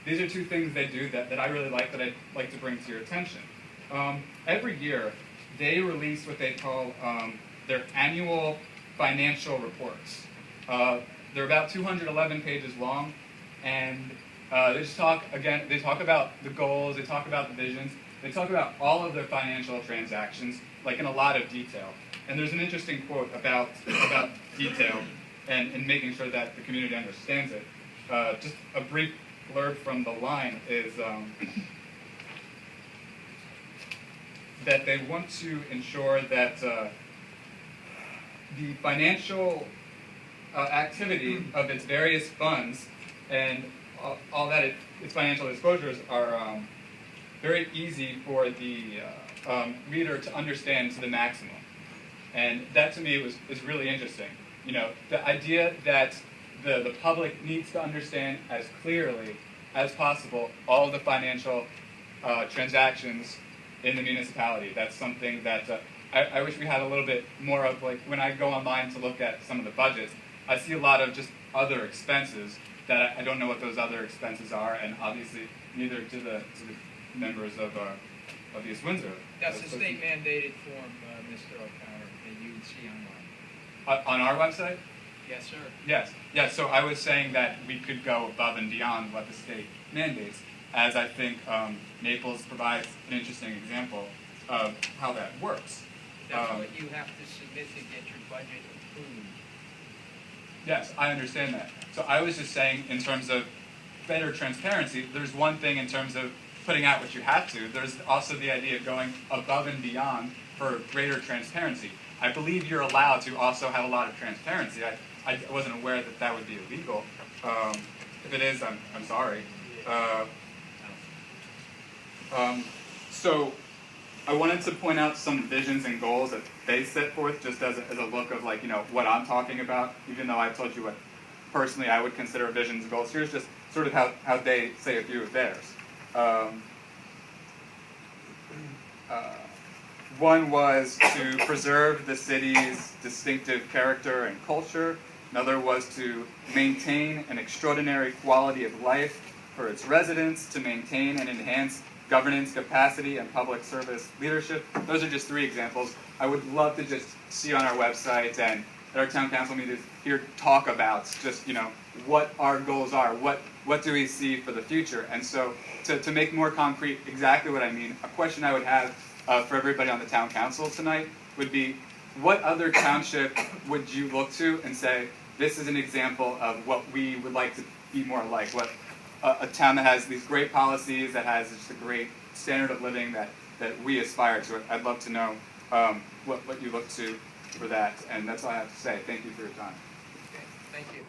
these are two things they do that I really like, that I'd like to bring to your attention. Every year, they release what they call their annual financial reports. They're about 211 pages long, and they just talk, again, they talk about the goals, they talk about the visions, they talk about all of their financial transactions, like in a lot of detail. And there's an interesting quote about detail and making sure that the community understands it. Just a brief blurb from the line is that they want to ensure that the financial activity of its various funds and all that its financial disclosures are very easy for the reader to understand to the maximum. And that to me is really interesting. You know, the idea that the public needs to understand as clearly as possible all of the financial transactions in the municipality. That's something that I wish we had a little bit more of. Like when I go online to look at some of the budgets, I see a lot of just other expenses that I don't know what those other expenses are, and obviously neither do the members of East Windsor. That's a state mandated form, Mr. O'Connor, that you would see online. On our website? Yes, sir. Yes. Yes. So I was saying that we could go above and beyond what the state mandates, as I think Naples provides an interesting example of how that works. That's what you have to submit to get your budget approved. Yes, I understand that. So I was just saying, in terms of better transparency, there's one thing in terms of putting out what you have to. There's also the idea of going above and beyond for greater transparency. I believe you're allowed to also have a lot of transparency. I wasn't aware that that would be illegal. If it is, I'm sorry. So I wanted to point out some visions and goals that they set forth, just as a look of, like, you know, what I'm talking about, even though I told you what personally I would consider visions and goals. Here's just sort of how they say a few of theirs. One was to preserve the city's distinctive character and culture. Another was to maintain an extraordinary quality of life for its residents, to maintain and enhance governance capacity and public service leadership. Those are just three examples. I would love to just see on our website and at our town council meetings here talk about just, you know, what our goals are, what do we see for the future. And so to make more concrete exactly what I mean, a question I would have for everybody on the town council tonight would be, what other township would you look to and say, this is an example of what we would like to be more like? What a town that has these great policies, that has just a great standard of living that we aspire to. I'd love to know what you look to for that. And that's all I have to say. Thank you for your time. Okay, thank you.